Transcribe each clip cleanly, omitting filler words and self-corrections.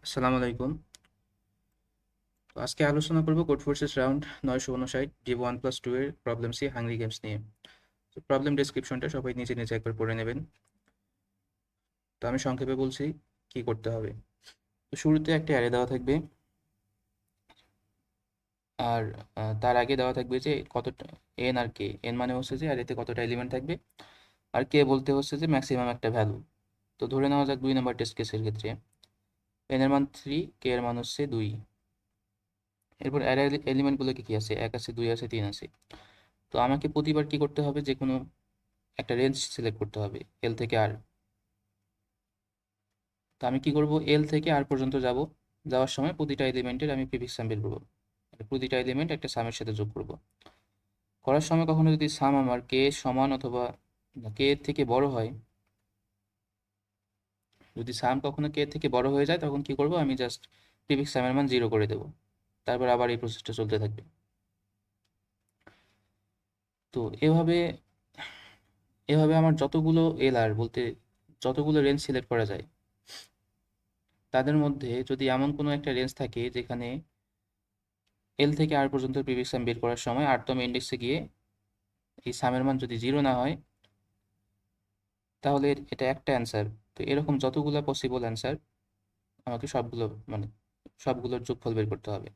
আসসালামু আলাইকুম। তো আজকে আলোচনা করব কোড ফোর্সেস রাউন্ড 959 ডিভ 1+2 এর প্রবলেম সি হাংরি গেমস নিয়ে। তো প্রবলেম ডেসক্রিপশনটা সবাই নিজে নিজে একবার পড়ে নেবেন। তো আমি সংক্ষেপে বলছি কি করতে হবে। তো শুরুতে একটা অ্যারে দেওয়া থাকবে, আর তার আগে দেওয়া থাকবে যে কতটা এন আর কে। এন মানে হচ্ছে যে অ্যারেতে কতটা এলিমেন্ট থাকবে, আর কে বলতে হচ্ছে যে ম্যাক্সিমাম একটা ভ্যালু। তো ধরে নেওয়া যাক 2 নম্বর টেস্ট কেসের ক্ষেত্রে এন এর মান 3, কে এর মান হচ্ছে 2। এরপর অ্যারে এলিমেন্টগুলো কি কি আছে, 1 আছে, 2 আছে, 3 আছে। তো আমাকে প্রতিবার কি করতে হবে, যে কোনো একটা রেঞ্জ সিলেক্ট করতে হবে এল থেকে আর। তো আমি কি করব, এল থেকে আর পর্যন্ত যাব। যাওয়ার সময় প্রতিটা এলিমেন্টের আমি প্রিফিক্স সাম বের করবো, মানে প্রতিটা এলিমেন্ট একটা সামের সাথে যোগ করব। করার সময় কখনো যদি সাম আমার কে সমান অথবা কে এর থেকে বড় হয়, যদি সাম কখনো কে এর থেকে বড় হয়ে যায়, তখন কি করব, আমি জাস্ট প্রিফিক্স সামের মান 0 করে দেবো। তারপর আবার এই প্রসেসটা চলতে থাকবে। তো এভাবে এভাবে আমার যতগুলো এল আর বলতে যতগুলো রেঞ্জ সিলেক্ট করা যায়, তাদের মধ্যে যদি এমন কোনো একটা রেঞ্জ থাকে যেখানে এল থেকে আর পর্যন্ত প্রিফিক্স সাম বের করার সময় আরতম ইন্ডেক্সে গিয়ে এই সামের মান যদি 0 না হয়, তাহলে এটা একটা অ্যান্সার। তো এরকম যতগুলো পসিবল অ্যান্সার আমাকে সবগুলো, মানে সবগুলোর যোগফল বের করতে হবে।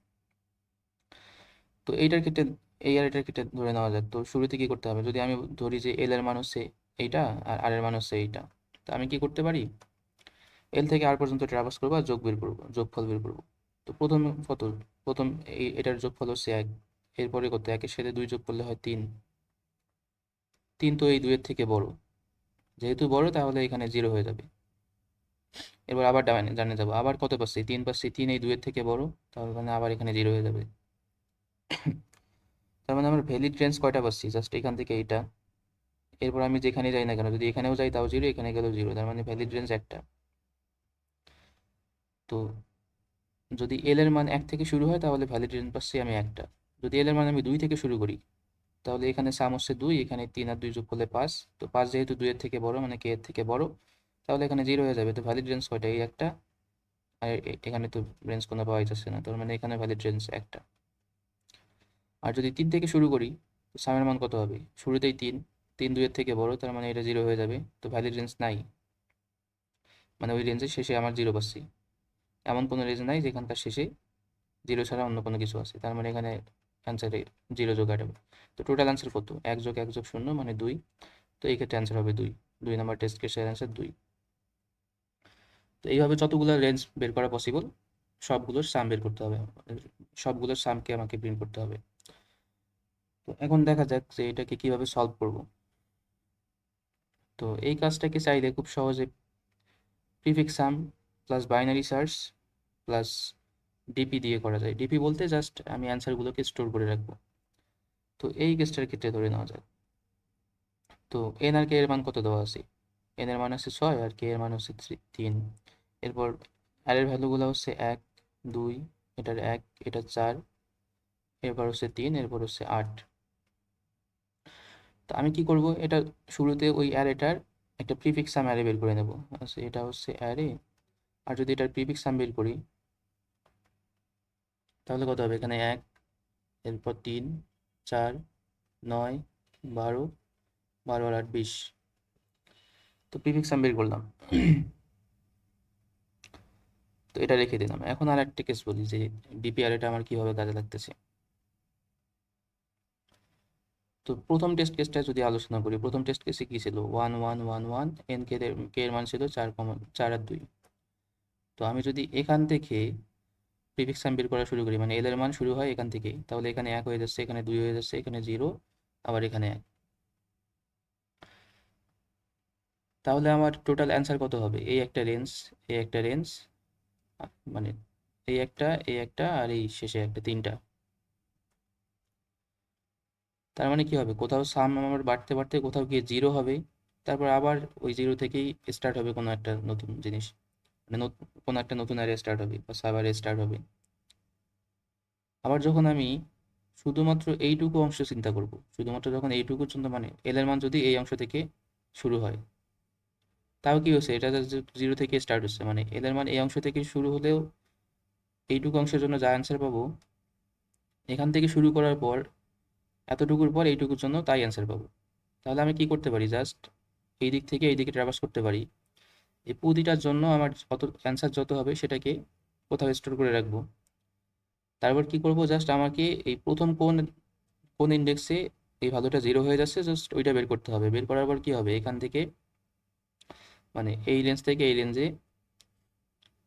তো এইটার ক্ষেত্রে এই আর এটার ক্ষেত্রে ধরে নেওয়া যাক। তো শুরুতে কি করতে হবে, যদি আমি ধরি যে এল এর মান হচ্ছে এইটা আর আর এর মান হচ্ছে এইটা, তো আমি কি করতে পারি, এল থেকে আর পর্যন্ত ট্রাভার্স করবো আর যোগ বের করবো, যোগফল বের করবো। তো প্রথম এটার যোগফল হচ্ছে 1। এরপরে কত, 1-এর সাথে 2 যোগ করলে হয় 3। 3 তো এই 2-এর থেকে বড়, যেহেতু বড় তাহলে এখানে 0 হয়ে যাবে। এবার আবার ডানে ডানে যাবো, আবার কত পাচ্ছি, 3 পাচ্ছি, 3 এই 2-এর থেকে বড়, তাহলে মানে আবার এখানে 0 হয়ে যাবে। তার মানে আমার ভ্যালিড রেঞ্জ কয়টা পাচ্ছি, জাস্ট এখান থেকে এইটা। এরপর আমি যেখানে যাই না কেন, যদি এখানেও যাই তাও 0, এখানে গেলেও 0, তার মানে ভ্যালিড রেঞ্জ একটা। তো যদি এল এর মান 1 থেকে শুরু হয় তাহলে ভ্যালিড রেঞ্জ পাচ্ছি আমি একটা। যদি এল এর মান আমি 2 থেকে শুরু করি, তাহলে এখানে সাম হচ্ছে 2, এখানে 3 আর 2 যোগ করলে 5। তো 5 যেহেতু 2 এর থেকে বড়, মানে কে এর থেকে বড়, তাহলে এখানে 0 হয়ে যাবে। তো ভ্যালিড রেঞ্জ কয়টা, এই একটা। আর এখানে তো রেঞ্জ কোনো পাওয়াই যাচ্ছে না, তার মানে এখানে ভ্যালিড রেঞ্জ একটা। আর যদি 3 থেকে শুরু করি, তো সামের মান কত হবে, শুরুতেই 3, 3 2-এর থেকে বড়, তার মানে এটা 0 হয়ে যাবে। তো ভ্যালিড রেঞ্জ নাই, মানে ওই রেঞ্জের শেষে আমার 0 পাচ্ছি। এমন কোনো রেঞ্জ নাই যেখানকার শেষে 0 ছাড়া অন্য কোনো কিছু আছে, তার মানে এখানে অ্যান্সারে 0 যোগ হবে। তো টোটাল অ্যান্সার কত, 1 যোগ 1 যোগ 0 মানে 2। তো এই ক্ষেত্রে অ্যান্সার হবে 2। 2 নম্বর টেস্ট কেসের অ্যান্সার 2। তো এইভাবে যতগুলো রেঞ্জ বের করা পসিবল সবগুলোর সাম বের করতে হবে, সবগুলোর সামকে আমাকে প্রিন্ট করতে হবে। তো এখন দেখা যাক যে এটাকে কিভাবে সলভ করব। তো এই কাজটাকে চাইলে খুব সহজে প্রিফিক্স সাম plus binary search plus DP দিয়ে করা যায়। ডিপি বলতে জাস্ট আমি অ্যান্সারগুলোকে স্টোর করে রাখবো। তো এই কেসটার ক্ষেত্রে ধরে নেওয়া যায়, তো এন আর কে এর মান কত দেওয়া আছে, এন এর মান হচ্ছে 6 আর কে এর মান হচ্ছে 3। এরপর আর এর ভ্যালুগুলো হচ্ছে 1, 2, এটার 1, এটা 4, এরপর হচ্ছে 3, এরপর হচ্ছে 8। তো আমি কি করব, এটা শুরুতে ওই অ্যারেটার একটা প্রিফিক্স সাম অ্যারে বের করে নেব। আচ্ছা, এটা হচ্ছে অ্যারে, আর যদি এটার প্রিফিক্স সাম বের করি, তাহলে কত হবে, এখানে 1, এরপর 3, 4, 9, 12, 12 আর 8, 20। তো প্রিফিক্স সাম বের করলাম। তো এটা রেখে দিলাম। এখন আর একটা কেস বলি যে ডিপিআর এটা আমার কিভাবে কাজে লাগতেছে। তো প্রথম টেস্ট কেসটা যদি আলোচনা করি, প্রথম টেস্ট কেসে কি ছিল, 1 1 1 1, এন কে এর মান ছিল 4 আর 2। তো আমি যদি এখান থেকে প্রিফিক্স সাম বের করা শুরু করি, মানে এল এর মান শুরু হয় এখান থেকেই, তাহলে এখানে 1 হয়ে যাচ্ছে, এখানে 2 হয়ে যাচ্ছে, এখানে 0, আবার এখানে 1। তাহলে আমার টোটাল অ্যান্সার কত হবে, এই একটা রেঞ্জ, এই একটা রেঞ্জ, মানে এই একটা আর এই শেষে একটা, 3টা। তার মানে কি হবে, কোথাও সাম আমার বাড়তে বাড়তে কোথাও গিয়ে 0 হবে, তারপর আবার ওই 0 থেকেই স্টার্ট হবে কোনো একটা নতুন জিনিস, মানে কোনো একটা নতুন অ্যারে স্টার্ট হবে বা সাব অ্যারে স্টার্ট হবে। আবার যখন আমি শুধুমাত্র এইটুকু অংশ চিন্তা করব, শুধুমাত্র যখন এইটুকু পর্যন্ত, মানে এল এর মান যদি এই অংশ থেকে শুরু হয়, তাও কি হচ্ছে, এটা জিরো থেকে স্টার্ট হচ্ছে, মানে এদের মানে এই অংশ থেকে শুরু হলেও এইটুকু অংশের জন্য যা অ্যান্সার পাবো এখান থেকে শুরু করার পর এতটুকুর পর এইটুকুর জন্য তাই অ্যান্সার পাবো। তাহলে আমি কি করতে পারি, জাস্ট এই দিক থেকে এই দিকে ট্রাভার্স করতে পারি, এই প্রতিটার জন্য আমার কত অ্যান্সার যত হবে সেটাকে কোথাও স্টোর করে রাখবো। তারপর কি করব, জাস্ট আমাকে এই প্রথম কোন কোন ইন্ডেক্সে এই ভ্যালুটা জিরো হয়ে যাচ্ছে জাস্ট ওইটা বের করতে হবে। বের করার পর কি হবে, এখান থেকে মানে এই রেঞ্জ থেকে এই রেঞ্জে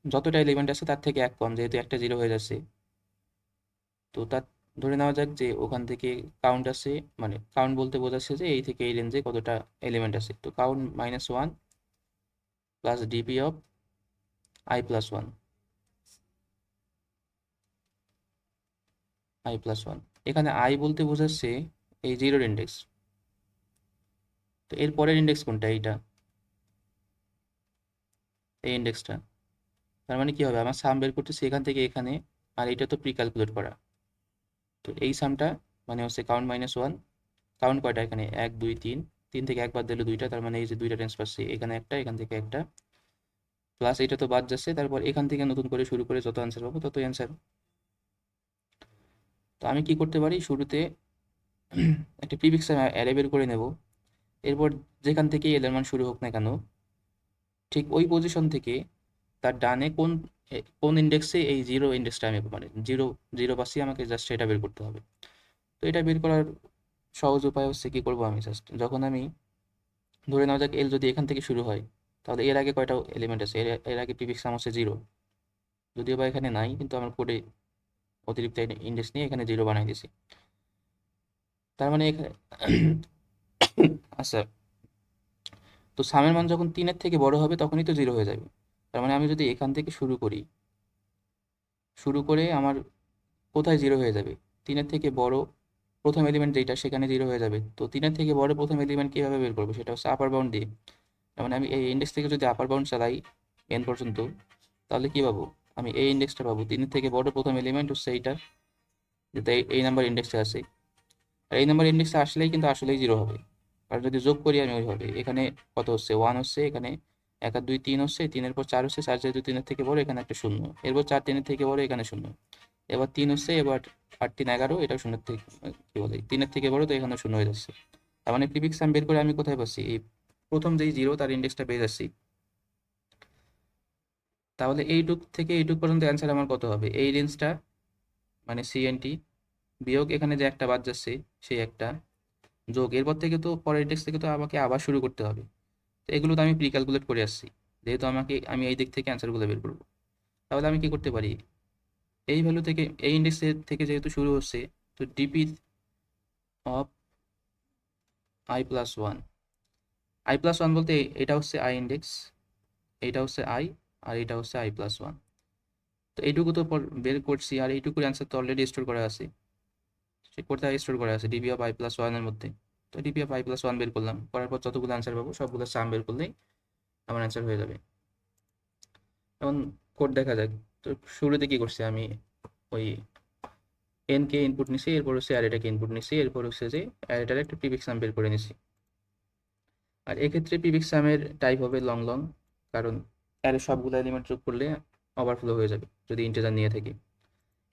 যতটা এলিমেন্ট আছে তার থেকে এক কম, যেহেতু একটা জিরো হয়ে যাচ্ছে, তো তার ধরে নেওয়া যাক যে ওখান থেকে কাউন্ট আছে, মানে কাউন্ট বলতে বোঝাচ্ছে যে এই থেকে এই রেঞ্জে কতটা এলিমেন্ট আছে। তো count -1 plus DP of i+1, i+1, এখানে আই বলতে বোঝাচ্ছে এই জিরোর ইন্ডেক্স। তো এর পরের ইন্ডেক্স কোনটা, এইটা, এই ইন্ডেক্সটা। তার মানে কি হবে, আমার সাম বের করতেছি এখান থেকে এখানে, আর এটা তো প্রি ক্যালকুলেট করা। তো এই সামটা মানে হচ্ছে কাউন্ট -1, কাউন্ট কয়টা এখানে, 1 2 3, 3 থেকে একবার দিলে দুইটা, তার মানে এই যে দুইটা রেঞ্জ পাচ্ছি, এখানে একটা এখান থেকে একটা, প্লাস এটা তো বাদ যাচ্ছে, তারপর এখান থেকে নতুন করে শুরু করে যত অ্যান্সার পাবো তত অ্যান্সার। তো আমি কি করতে পারি, শুরুতে একটা প্রিফিক্স অ্যারে বের করে নেব, এরপর যেখান থেকে এর মান শুরু হোক না কেন ঠিক ওই পজিশন থেকে তার ডানে কোন কোন ইন্ডেক্সে এই জিরো ইন্ডেক্সটা আমি মানে জিরো জিরো পাচ্ছি, আমাকে জাস্ট সেটা বের করতে হবে। তো এটা বের করার সহজ উপায় হচ্ছে কি করব, আমি জাস্ট যখন আমি ধরে নেওয়া যাক এল যদি এখান থেকে শুরু হয়, তাহলে এর আগে কয়টা এলিমেন্ট আছে, এর আগে প্রিফিক্স সাম হচ্ছে জিরো, যদিও বা এখানে নাই, কিন্তু আমার কোডে অতিরিক্ত ইন্ডেক্স নিয়ে এখানে জিরো বানাই দিয়েছি। তার মানে এখানে আচ্ছা, তো সামের মান যখন 3-এর থেকে বড় হবে তখনই তো জিরো হয়ে যাবে। তার মানে আমি যদি এখান থেকে শুরু করি, শুরু করে আমার কোথায় জিরো হয়ে যাবে, 3-এর থেকে বড় প্রথম এলিমেন্ট যেটা সেখানে জিরো হয়ে যাবে। তো 3-এর থেকে বড় প্রথম এলিমেন্ট কীভাবে বের করবো, সেটা হচ্ছে আপার বাউন্ড দিয়ে। তার মানে আমি এই ইন্ডেক্স থেকে যদি আপার বাউন্ড চালাই এন পর্যন্ত, তাহলে কি পাবো, আমি এই ইন্ডেক্সটা পাবো, 3-এর থেকে বড় প্রথম এলিমেন্ট হচ্ছে এইটা, যেটা এই নাম্বার ইন্ডেক্সে আছে। আর এই নাম্বার ইন্ডেক্সে আসলেই কিন্তু আসলেই জিরো হবে, কারণ যদি যোগ করি আমি ওইভাবে, এখানে কত হচ্ছে 1 হচ্ছে, এখানে 1 আর 2 3 হচ্ছে, 3-এর পর 4 হচ্ছে, 4 যেহেতু 3-এর থেকে বড় এখানে একটা শূন্য, এরপর 4 3-এর থেকে বড় এখানে শূন্য, এবার 3 হচ্ছে, এবার 8 3 11, এটা শূন্যের থেকে কি বলে 3-এর থেকে বড়, তো এখানে শূন্য হয়ে যাচ্ছে। তার মানে প্রিফিক্স সাম বের করে আমি কোথায় পাচ্ছি, এই প্রথম যেই জিরো তার ইন্ডেক্সটা পেয়ে যাচ্ছি। তাহলে এইটুক থেকে এইটুক পর্যন্ত অ্যান্সার আমার কত হবে, এই রেঞ্জটা মানে সিএনটি বিয়োগ এখানে যে একটা বাদ যাচ্ছে সেই একটা, যোগ এরপর থেকে তো পরের ইন্ডেক্স থেকে তো আমাকে আবার শুরু করতে হবে। তো এগুলো তো আমি প্রি ক্যালকুলেট করে আসছি, যেহেতু আমি এই দিক থেকে অ্যান্সারগুলো বের করবো। তাহলে আমি কি করতে পারি, এই ভ্যালু থেকে এই ইন্ডেক্সের থেকে যেহেতু শুরু হচ্ছে, তো ডিপি অফ i+1, i+1 বলতে এটা হচ্ছে আই ইন্ডেক্স, এইটা হচ্ছে আই, আর এটা হচ্ছে i+1। তো এইটুকু তো বের করছি, আর এইটুকুর অ্যান্সার তো অলরেডি স্টোর করা আছে, সে কোথায় স্টোর করা আছে, ডিবি অফ i+1 এর মধ্যে। তো ডিবি অফ i+1 বের করলাম, করার পর যতগুলো অ্যান্সার পাবো সবগুলো সাম বের করলেই আমার অ্যান্সার হয়ে যাবে। এখন কোড দেখা যাক। তো শুরুতে কি করছি আমি, ওই এন কে ইনপুট নিছি, এরপর হচ্ছে অ্যারেটাকে ইনপুট নিছি, এরপর হচ্ছে যে অ্যারেটার একটা প্রিফিক্স নাম বের করে নিছি। আর এক্ষেত্রে প্রিফিক্স নামের টাইপ হবে লং লং, কারণ অ্যারে সবগুলো এলিমেন্ট যোগ করলে ওভারফ্লো হয়ে যাবে যদি ইন্টিজার নিয়ে থাকি।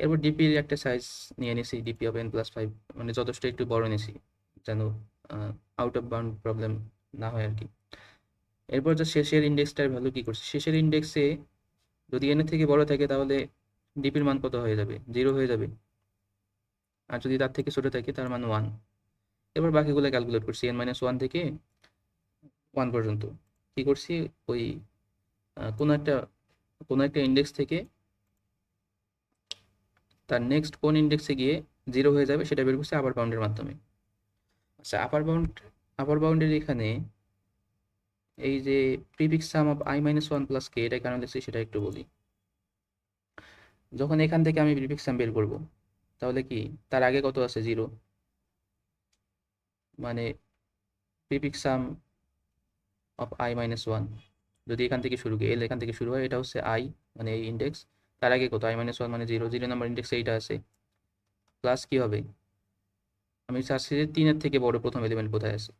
এরপর ডিপির একটা সাইজ নিয়ে নিছি, ডিপি অফ n+5, মানে যথেষ্ট একটু বড় নিছি যেন আউট অফ বাউন্ড প্রবলেম না হয় আর কি। এরপর যে শেষের ইন্ডেক্সটার ভ্যালু কি করছি, শেষের ইন্ডেক্সে যদি এন এর থেকে বড় থাকে তাহলে ডিপির মান কত হয়ে যাবে, জিরো হয়ে যাবে, আর যদি তার থেকে ছোট থাকে তার মান 1। এবার বাকিগুলো ক্যালকুলেট করছি, n-1 থেকে 1 পর্যন্ত কি করছি, ওই কোনো একটা ইন্ডেক্স থেকে তার নেক্সট কোন ইন্ডেক্সে গিয়ে জিরো হয়ে যাবে সেটা বের করছি আপার বাউন্ডের মাধ্যমে। আচ্ছা, আপার বাউন্ডের এখানে এই যে prefix sum of i-1 plus K, এটা কেন লিখছি সেটা একটু বলি। যখন এখান থেকে আমি প্রিফিক্স সাম বের করব, তাহলে কি তার আগে কত আছে, জিরো, মানে প্রিফিক্স সাম অফ i-1 যদি এখান থেকে শুরু করি, এল এখান থেকে শুরু হয়, এটা হচ্ছে আই মানে এই ইন্ডেক্স, তার আগে কত i-1 মানে জিরো, জিরো নাম্বার ইন্ডেক্স এইটা আছে, প্লাস কি হবে, আমি চাচ্ছি যে 3-এর থেকে বড় প্রথম এলিমেন্ট কোথায় আছে,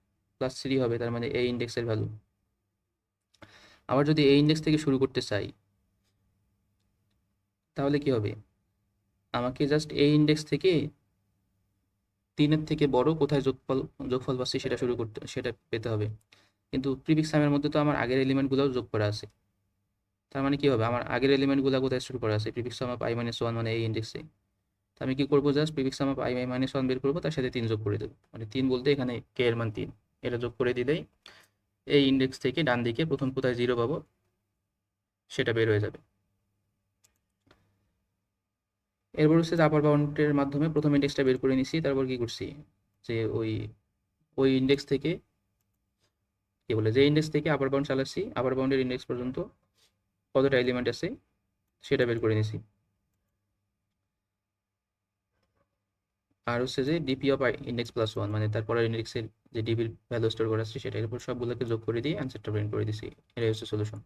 +3 হবে, তার মানে এই ইন্ডেক্সের ভ্যালু। আবার যদি এই ইন্ডেক্স থেকে শুরু করতে চাই তাহলে কি হবে, আমাকে জাস্ট এই ইন্ডেক্স থেকে 3-এর থেকে বড় কোথায় যোগফল পাচ্ছি সেটা পেতে হবে। কিন্তু প্রিফিক্স সামের মধ্যে তো আমার আগের এলিমেন্টগুলোও যোগ করা আছে। তার মানে কি হবে, আমার আগের এলিমেন্টগুলো কোথায় শুরু করা আছে, প্রিফিক্স সাম অফ i - 1 মানে এই ইন্ডেক্সে। তো আমি কি করবো, just prefix sum of i - 1 বের করবো, তার সাথে 3 যোগ করে দেবো। মানে 3 বলতে এখানে k এর মান 3, এটা যোগ করে দিলেই এই ইন্ডেক্স থেকে ডান দিকে প্রথম কোথায় 0 পাবো সেটা বের হয়ে যাবে। এরপর হচ্ছে যে আপার বাউন্ডের মাধ্যমে প্রথম ইন্ডেক্সটা বের করে নিছি, তারপর কি করছি যে ওই ওই ইন্ডেক্স থেকে কি বলে, যে ইন্ডেক্স থেকে আপার বাউন্ড চালাচ্ছি, আপার বাউন্ডের ইন্ডেক্স পর্যন্ত কতটা এলিমেন্ট আছে সেটা বের করে নিছি। আর হচ্ছে যে ডিপি অফ ইন্ডেক্স প্লাস 1 মানে তারপরের ইন্ডেক্সের যে ডিপির ভ্যালু স্টোর করা আছে সেটার উপর সবগুলোকে যোগ করে দিয়ে অ্যান্সারটা প্রিন্ট করে দিছি। এটাই হচ্ছে সলিউশন।